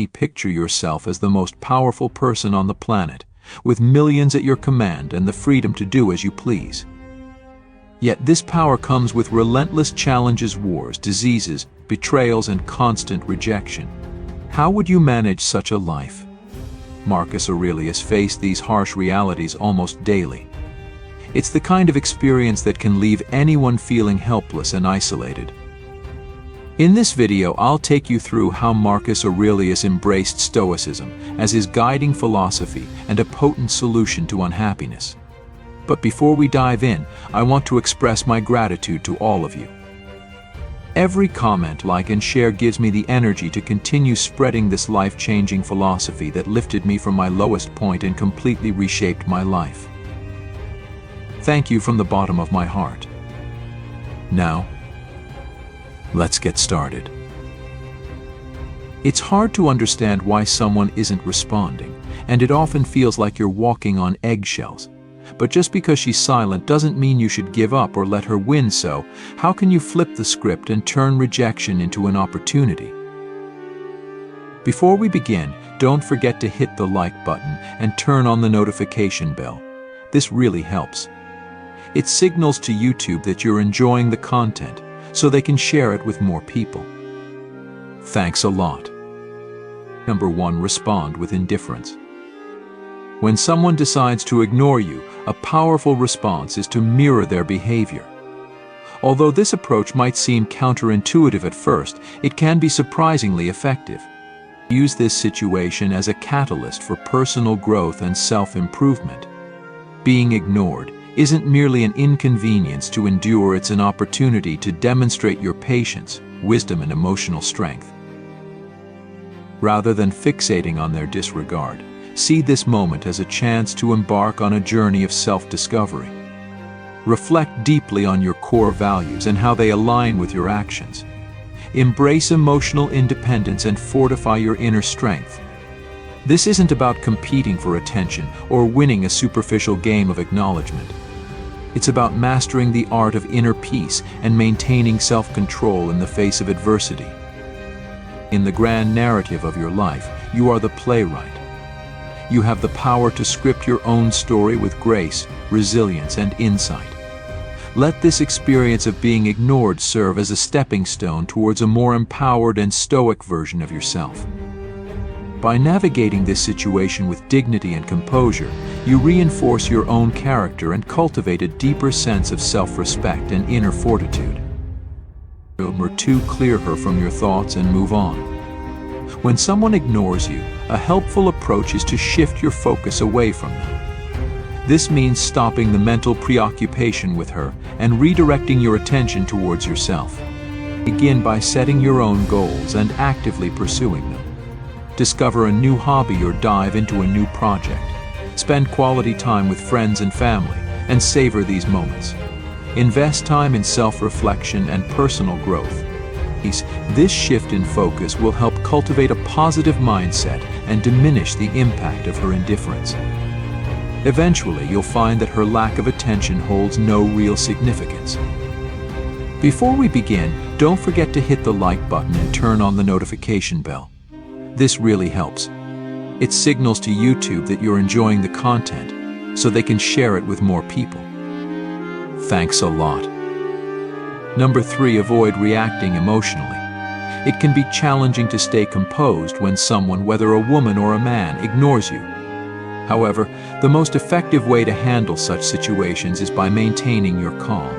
Picture yourself as the most powerful person on the planet, with millions at your command and the freedom to do as you please. Yet this power comes with relentless challenges, wars, diseases, betrayals, and constant rejection. How would you manage such a life? Marcus Aurelius faced these harsh realities almost daily. It's the kind of experience that can leave anyone feeling helpless and isolated. In this video, I'll take you through how Marcus Aurelius embraced Stoicism as his guiding philosophy and a potent solution to unhappiness. But before we dive in, I want to express my gratitude to all of you. Every comment, like, and share gives me the energy to continue spreading this life-changing philosophy that lifted me from my lowest point and completely reshaped my life. Thank you from the bottom of my heart. Now, let's get started. It's hard to understand why someone isn't responding, and it often feels like you're walking on eggshells. But just because she's silent doesn't mean you should give up or let her win. So, how can you flip the script and turn rejection into an opportunity? Before we begin, don't forget to hit the like button and turn on the notification bell. This really helps. It signals to YouTube that you're enjoying the content, so they can share it with more people. Thanks a lot. Number 1. Respond with indifference. When someone decides to ignore you, a powerful response is to mirror their behavior. Although this approach might seem counterintuitive at first, it can be surprisingly effective. Use this situation as a catalyst for personal growth and self-improvement. Being ignored isn't merely an inconvenience to endure, it's an opportunity to demonstrate your patience, wisdom, and emotional strength. Rather than fixating on their disregard, see this moment as a chance to embark on a journey of self-discovery. Reflect deeply on your core values and how they align with your actions. Embrace emotional independence and fortify your inner strength. This isn't about competing for attention or winning a superficial game of acknowledgement. It's about mastering the art of inner peace and maintaining self-control in the face of adversity. In the grand narrative of your life, you are the playwright. You have the power to script your own story with grace, resilience, and insight. Let this experience of being ignored serve as a stepping stone towards a more empowered and stoic version of yourself. By navigating this situation with dignity and composure, you reinforce your own character and cultivate a deeper sense of self-respect and inner fortitude. Number 2. Clear her from your thoughts and move on. When someone ignores you, a helpful approach is to shift your focus away from them. This means stopping the mental preoccupation with her and redirecting your attention towards yourself. Begin by setting your own goals and actively pursuing them. Discover a new hobby or dive into a new project. Spend quality time with friends and family, and savor these moments. Invest time in self-reflection and personal growth. This shift in focus will help cultivate a positive mindset and diminish the impact of her indifference. Eventually, you'll find that her lack of attention holds no real significance. Before we begin, don't forget to hit the like button and turn on the notification bell. This really helps. It signals to YouTube that you're enjoying the content, so they can share it with more people. Thanks a lot. Number 3. Avoid reacting emotionally. It can be challenging to stay composed when someone, whether a woman or a man, ignores you. However, the most effective way to handle such situations is by maintaining your calm.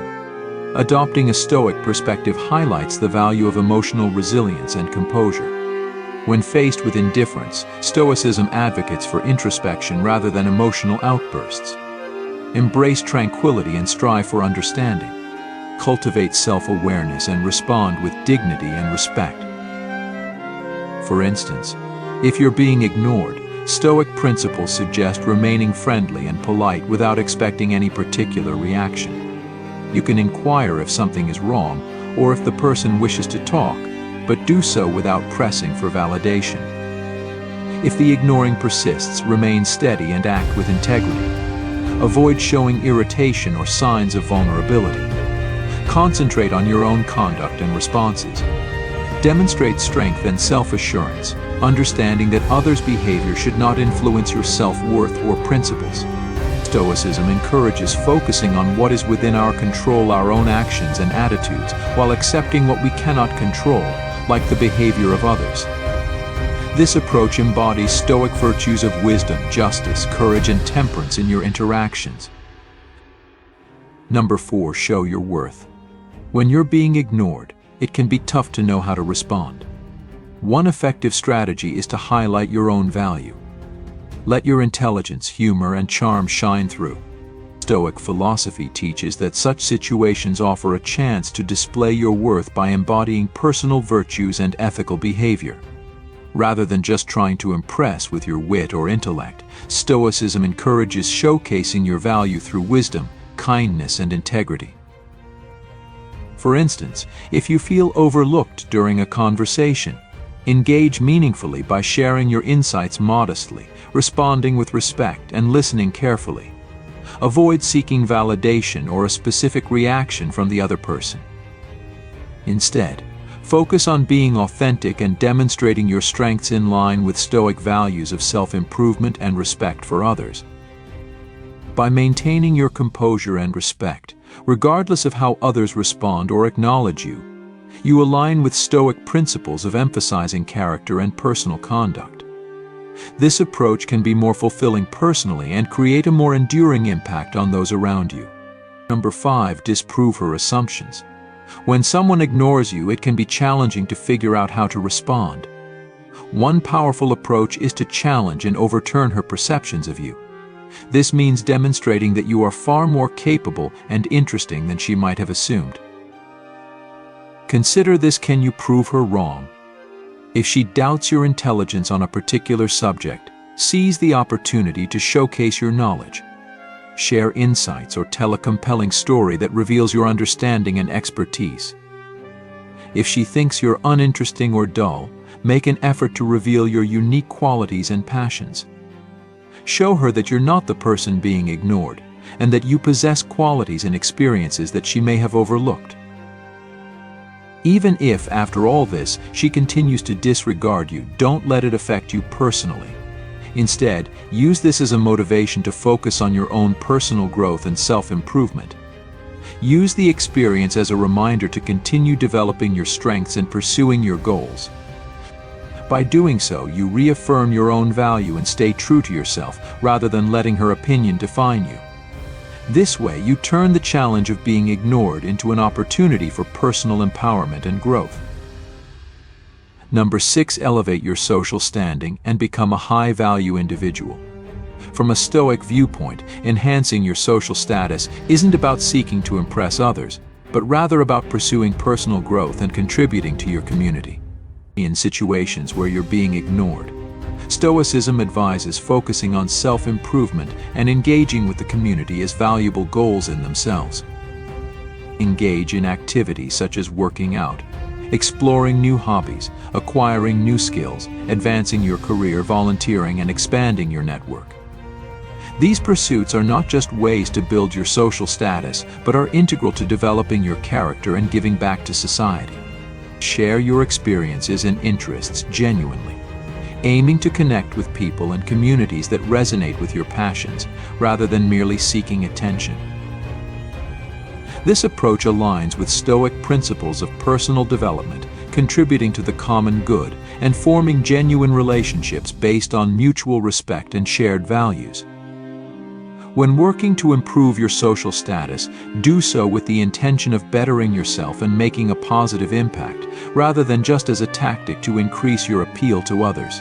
Adopting a Stoic perspective highlights the value of emotional resilience and composure. When faced with indifference, Stoicism advocates for introspection rather than emotional outbursts. Embrace tranquility and strive for understanding. Cultivate self-awareness and respond with dignity and respect. For instance, if you're being ignored, Stoic principles suggest remaining friendly and polite without expecting any particular reaction. You can inquire if something is wrong or if the person wishes to talk, but do so without pressing for validation. If the ignoring persists, remain steady and act with integrity. Avoid showing irritation or signs of vulnerability. Concentrate on your own conduct and responses. Demonstrate strength and self-assurance, understanding that others' behavior should not influence your self-worth or principles. Stoicism encourages focusing on what is within our control, our own actions and attitudes, while accepting what we cannot control, like the behavior of others. This approach embodies Stoic virtues of wisdom, justice, courage, and temperance in your interactions. Number 4, show your worth. When you're being ignored, it can be tough to know how to respond. One effective strategy is to highlight your own value. Let your intelligence, humor, and charm shine through. Stoic philosophy teaches that such situations offer a chance to display your worth by embodying personal virtues and ethical behavior. Rather than just trying to impress with your wit or intellect, Stoicism encourages showcasing your value through wisdom, kindness, and integrity. For instance, if you feel overlooked during a conversation, engage meaningfully by sharing your insights modestly, responding with respect, and listening carefully. Avoid seeking validation or a specific reaction from the other person. Instead, focus on being authentic and demonstrating your strengths in line with Stoic values of self-improvement and respect for others. By maintaining your composure and respect, regardless of how others respond or acknowledge you, you align with Stoic principles of emphasizing character and personal conduct. This approach can be more fulfilling personally and create a more enduring impact on those around you. Number 5, disprove her assumptions. When someone ignores you, it can be challenging to figure out how to respond. One powerful approach is to challenge and overturn her perceptions of you. This means demonstrating that you are far more capable and interesting than she might have assumed. Consider this: can you prove her wrong? If she doubts your intelligence on a particular subject, seize the opportunity to showcase your knowledge. Share insights or tell a compelling story that reveals your understanding and expertise. If she thinks you're uninteresting or dull, make an effort to reveal your unique qualities and passions. Show her that you're not the person being ignored, and that you possess qualities and experiences that she may have overlooked. Even if, after all this, she continues to disregard you, don't let it affect you personally. Instead, use this as a motivation to focus on your own personal growth and self-improvement. Use the experience as a reminder to continue developing your strengths and pursuing your goals. By doing so, you reaffirm your own value and stay true to yourself, rather than letting her opinion define you. This way, you turn the challenge of being ignored into an opportunity for personal empowerment and growth. Number 6, elevate your social standing and become a high-value individual. From a Stoic viewpoint, enhancing your social status isn't about seeking to impress others, but rather about pursuing personal growth and contributing to your community. In situations where you're being ignored, Stoicism advises focusing on self-improvement and engaging with the community as valuable goals in themselves. Engage in activities such as working out, exploring new hobbies, acquiring new skills, advancing your career, volunteering, and expanding your network. These pursuits are not just ways to build your social status, but are integral to developing your character and giving back to society. Share your experiences and interests genuinely, aiming to connect with people and communities that resonate with your passions, rather than merely seeking attention. This approach aligns with Stoic principles of personal development, contributing to the common good, and forming genuine relationships based on mutual respect and shared values. When working to improve your social status, do so with the intention of bettering yourself and making a positive impact, rather than just as a tactic to increase your appeal to others.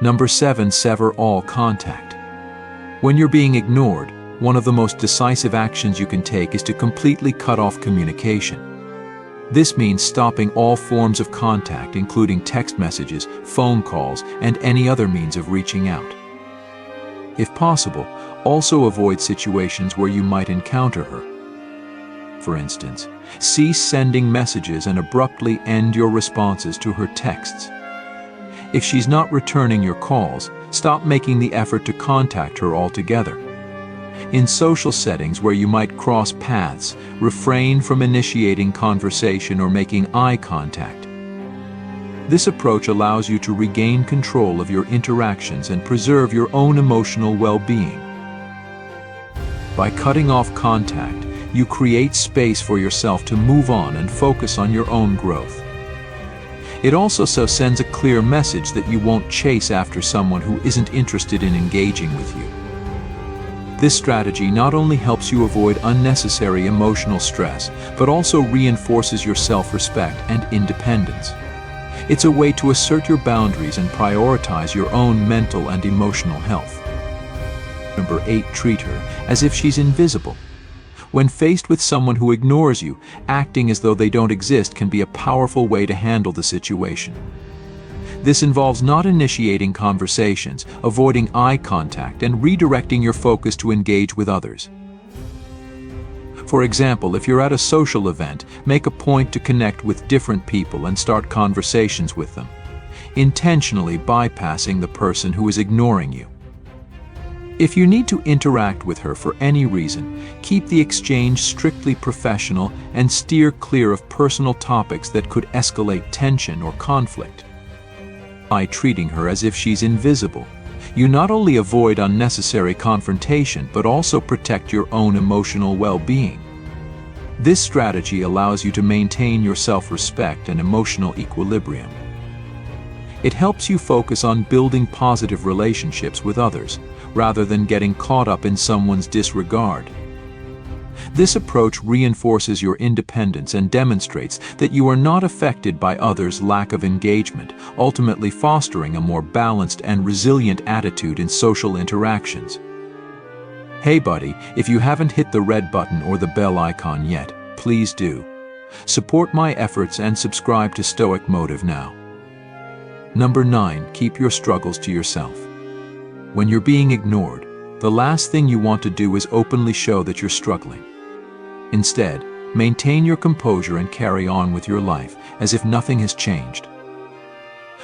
Number 7, sever all contact. When you're being ignored, one of the most decisive actions you can take is to completely cut off communication. This means stopping all forms of contact, including text messages, phone calls, and any other means of reaching out. If possible, also avoid situations where you might encounter her. For instance, cease sending messages and abruptly end your responses to her texts. If she's not returning your calls, stop making the effort to contact her altogether. In social settings where you might cross paths, refrain from initiating conversation or making eye contact. This approach allows you to regain control of your interactions and preserve your own emotional well-being. By cutting off contact, you create space for yourself to move on and focus on your own growth. It also sends a clear message that you won't chase after someone who isn't interested in engaging with you. This strategy not only helps you avoid unnecessary emotional stress, but also reinforces your self-respect and independence. It's a way to assert your boundaries and prioritize your own mental and emotional health. Number 8, treat her as if she's invisible. When faced with someone who ignores you, acting as though they don't exist can be a powerful way to handle the situation. This involves not initiating conversations, avoiding eye contact, and redirecting your focus to engage with others. For example, if you're at a social event, make a point to connect with different people and start conversations with them, intentionally bypassing the person who is ignoring you. If you need to interact with her for any reason, keep the exchange strictly professional and steer clear of personal topics that could escalate tension or conflict. By treating her as if she's invisible, you not only avoid unnecessary confrontation but also protect your own emotional well-being. This strategy allows you to maintain your self-respect and emotional equilibrium. It helps you focus on building positive relationships with others, rather than getting caught up in someone's disregard. This approach reinforces your independence and demonstrates that you are not affected by others' lack of engagement, ultimately fostering a more balanced and resilient attitude in social interactions. Hey buddy, if you haven't hit the red button or the bell icon yet, please do. Support my efforts and subscribe to Stoic Motive now. Number 9, keep your struggles to yourself. When you're being ignored, the last thing you want to do is openly show that you're struggling. Instead, maintain your composure and carry on with your life as if nothing has changed.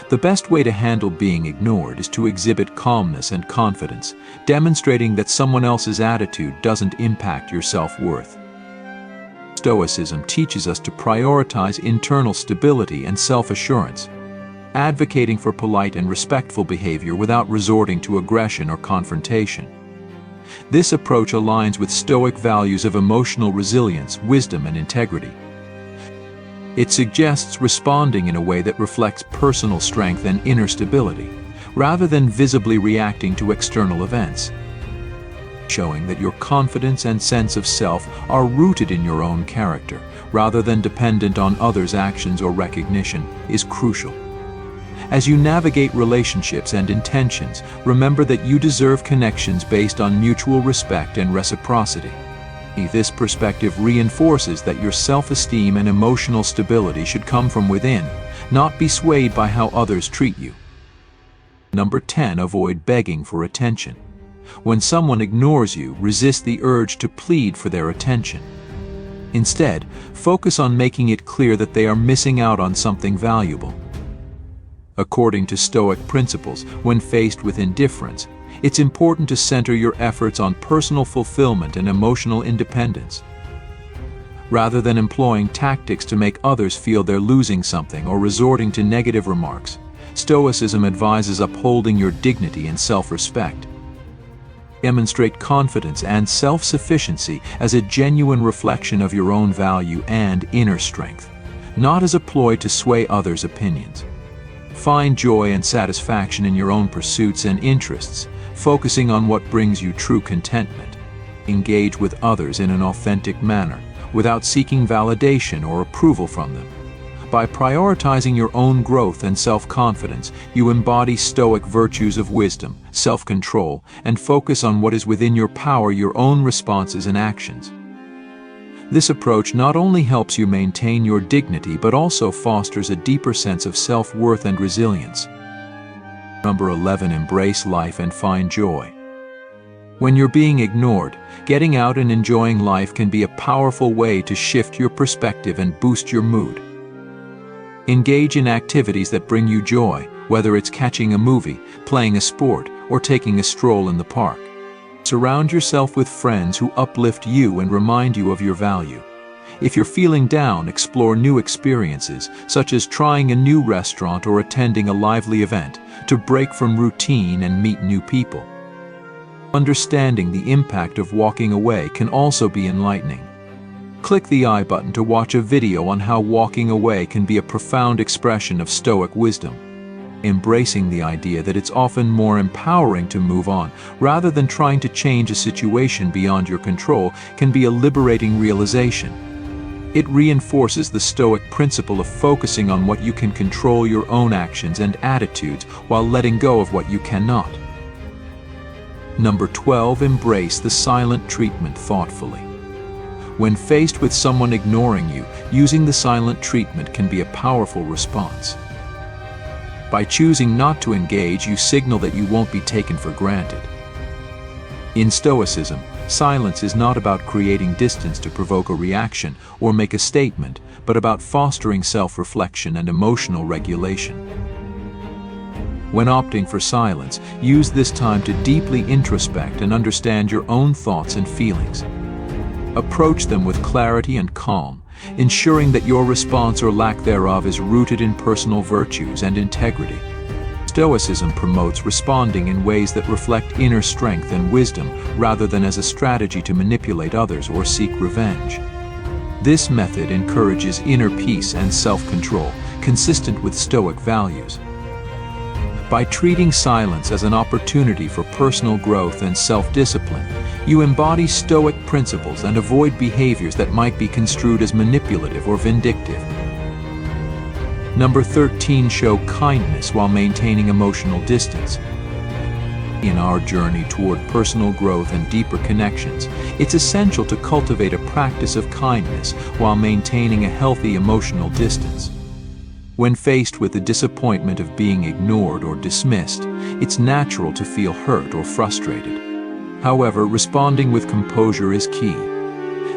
The best way to handle being ignored is to exhibit calmness and confidence, demonstrating that someone else's attitude doesn't impact your self-worth. Stoicism teaches us to prioritize internal stability and self-assurance, advocating for polite and respectful behavior without resorting to aggression or confrontation. This approach aligns with Stoic values of emotional resilience, wisdom, and integrity. It suggests responding in a way that reflects personal strength and inner stability, rather than visibly reacting to external events. Showing that your confidence and sense of self are rooted in your own character, rather than dependent on others' actions or recognition, is crucial. As you navigate relationships and intentions, remember that you deserve connections based on mutual respect and reciprocity. This perspective reinforces that your self-esteem and emotional stability should come from within, not be swayed by how others treat you. Number 10, avoid begging for attention. When someone ignores you, resist the urge to plead for their attention. Instead, focus on making it clear that they are missing out on something valuable. According to Stoic principles, when faced with indifference, it's important to center your efforts on personal fulfillment and emotional independence. Rather than employing tactics to make others feel they're losing something or resorting to negative remarks, Stoicism advises upholding your dignity and self-respect. Demonstrate confidence and self-sufficiency as a genuine reflection of your own value and inner strength, not as a ploy to sway others' opinions. Find joy and satisfaction in your own pursuits and interests, focusing on what brings you true contentment. Engage with others in an authentic manner, without seeking validation or approval from them. By prioritizing your own growth and self-confidence, you embody Stoic virtues of wisdom, self-control, and focus on what is within your power, your own responses and actions. This approach not only helps you maintain your dignity but also fosters a deeper sense of self-worth and resilience. Number 11, embrace life and find joy. When you're being ignored, getting out and enjoying life can be a powerful way to shift your perspective and boost your mood. Engage in activities that bring you joy, whether it's catching a movie, playing a sport, or taking a stroll in the park. Surround yourself with friends who uplift you and remind you of your value. If you're feeling down, explore new experiences, such as trying a new restaurant or attending a lively event, to break from routine and meet new people. Understanding the impact of walking away can also be enlightening. Click the I button to watch a video on how walking away can be a profound expression of Stoic wisdom. Embracing the idea that it's often more empowering to move on, rather than trying to change a situation beyond your control, can be a liberating realization. It reinforces the Stoic principle of focusing on what you can control, your own actions and attitudes, while letting go of what you cannot. Number 12. Embrace the silent treatment thoughtfully. When faced with someone ignoring you, using the silent treatment can be a powerful response. By choosing not to engage, you signal that you won't be taken for granted. In Stoicism, silence is not about creating distance to provoke a reaction or make a statement, but about fostering self-reflection and emotional regulation. When opting for silence, use this time to deeply introspect and understand your own thoughts and feelings. Approach them with clarity and calm, ensuring that your response or lack thereof is rooted in personal virtues and integrity. Stoicism promotes responding in ways that reflect inner strength and wisdom, rather than as a strategy to manipulate others or seek revenge. This method encourages inner peace and self-control, consistent with Stoic values. By treating silence as an opportunity for personal growth and self-discipline, you embody Stoic principles and avoid behaviors that might be construed as manipulative or vindictive. Number 13. Show kindness while maintaining emotional distance. In our journey toward personal growth and deeper connections, it's essential to cultivate a practice of kindness while maintaining a healthy emotional distance. When faced with the disappointment of being ignored or dismissed, it's natural to feel hurt or frustrated. However, responding with composure is key.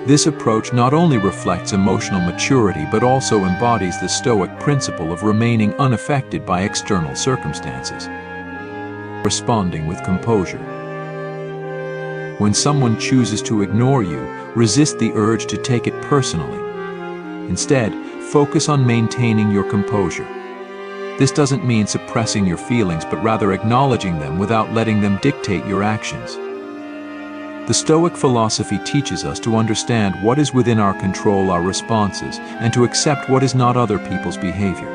This approach not only reflects emotional maturity but also embodies the Stoic principle of remaining unaffected by external circumstances. Responding with composure. When someone chooses to ignore you, resist the urge to take it personally. Instead, focus on maintaining your composure. This doesn't mean suppressing your feelings, but rather acknowledging them without letting them dictate your actions. The Stoic philosophy teaches us to understand what is within our control, our responses, and to accept what is not other people's behavior.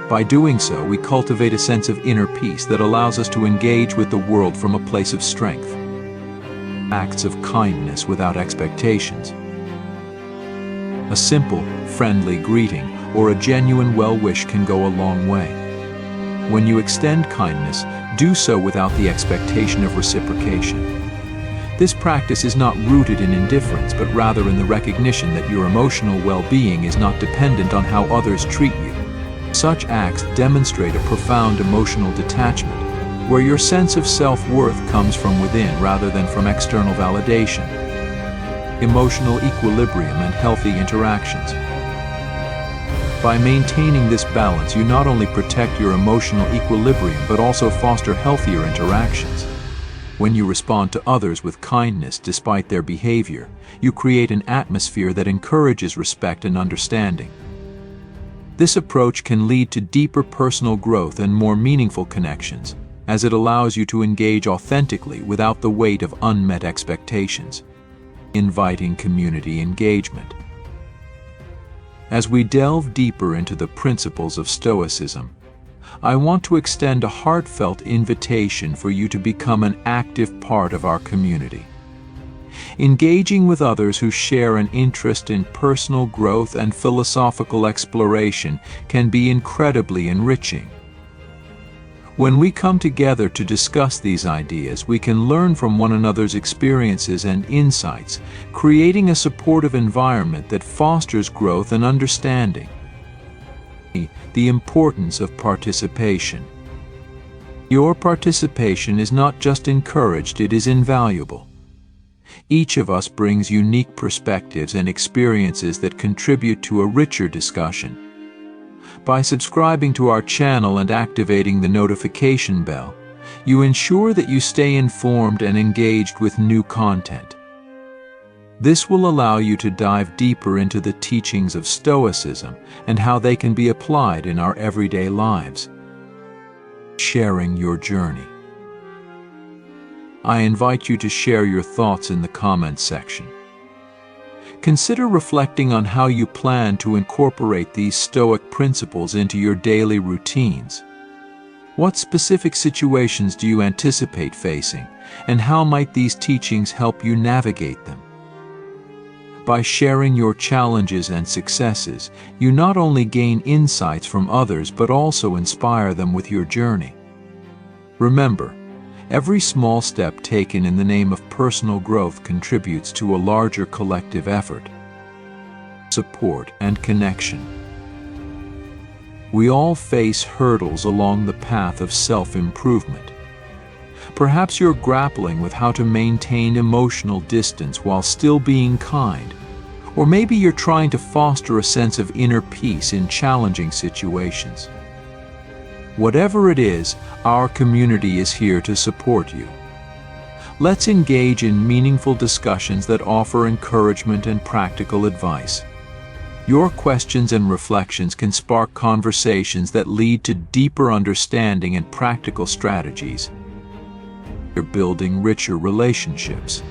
By doing so, we cultivate a sense of inner peace that allows us to engage with the world from a place of strength. Acts of kindness without expectations. A simple, friendly greeting or a genuine well-wish can go a long way. When you extend kindness, do so without the expectation of reciprocation. This practice is not rooted in indifference, but rather in the recognition that your emotional well-being is not dependent on how others treat you. Such acts demonstrate a profound emotional detachment, where your sense of self-worth comes from within rather than from external validation. Emotional equilibrium and healthy interactions. By maintaining this balance, you not only protect your emotional equilibrium but also foster healthier interactions. When you respond to others with kindness despite their behavior, you create an atmosphere that encourages respect and understanding. This approach can lead to deeper personal growth and more meaningful connections, as it allows you to engage authentically without the weight of unmet expectations. Inviting community engagement. As we delve deeper into the principles of Stoicism, I want to extend a heartfelt invitation for you to become an active part of our community. Engaging with others who share an interest in personal growth and philosophical exploration can be incredibly enriching. When we come together to discuss these ideas, we can learn from one another's experiences and insights, creating a supportive environment that fosters growth and understanding. The importance of participation. Your participation is not just encouraged, it is invaluable. Each of us brings unique perspectives and experiences that contribute to a richer discussion. By subscribing to our channel and activating the notification bell, you ensure that you stay informed and engaged with new content. This will allow you to dive deeper into the teachings of Stoicism and how they can be applied in our everyday lives. Sharing your journey. I invite you to share your thoughts in the comments section. Consider reflecting on how you plan to incorporate these Stoic principles into your daily routines. What specific situations do you anticipate facing, and how might these teachings help you navigate them? By sharing your challenges and successes, you not only gain insights from others but also inspire them with your journey. Remember, every small step taken in the name of personal growth contributes to a larger collective effort, support, and connection. We all face hurdles along the path of self-improvement. Perhaps you're grappling with how to maintain emotional distance while still being kind. Or maybe you're trying to foster a sense of inner peace in challenging situations. Whatever it is, our community is here to support you. Let's engage in meaningful discussions that offer encouragement and practical advice. Your questions and reflections can spark conversations that lead to deeper understanding and practical strategies. You're building richer relationships.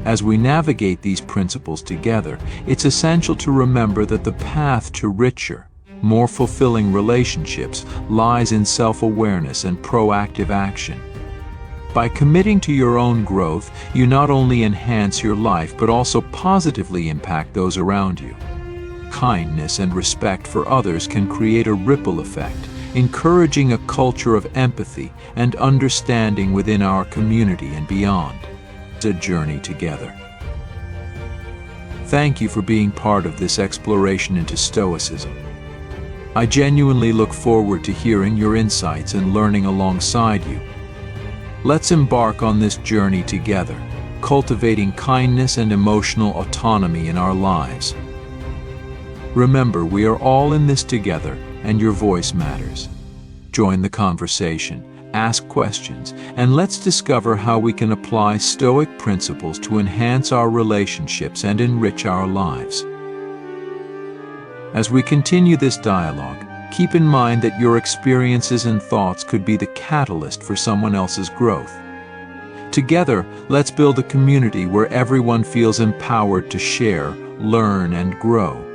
As we navigate these principles together, it's essential to remember that the path to richer, more fulfilling relationships lies in self-awareness and proactive action. By committing to your own growth, you not only enhance your life but also positively impact those around you. Kindness and respect for others can create a ripple effect, encouraging a culture of empathy and understanding within our community and beyond. It's a journey together. Thank you for being part of this exploration into Stoicism. I genuinely look forward to hearing your insights and learning alongside you. Let's embark on this journey together, cultivating kindness and emotional autonomy in our lives. Remember, we are all in this together, and your voice matters. Join the conversation, ask questions, and let's discover how we can apply Stoic principles to enhance our relationships and enrich our lives. As we continue this dialogue, keep in mind that your experiences and thoughts could be the catalyst for someone else's growth. Together, let's build a community where everyone feels empowered to share, learn, and grow.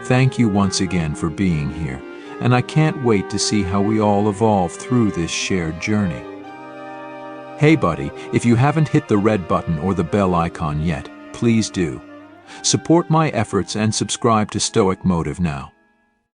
Thank you once again for being here, and I can't wait to see how we all evolve through this shared journey. Hey buddy, if you haven't hit the red button or the bell icon yet, please do. Support my efforts and subscribe to Stoic Motive now.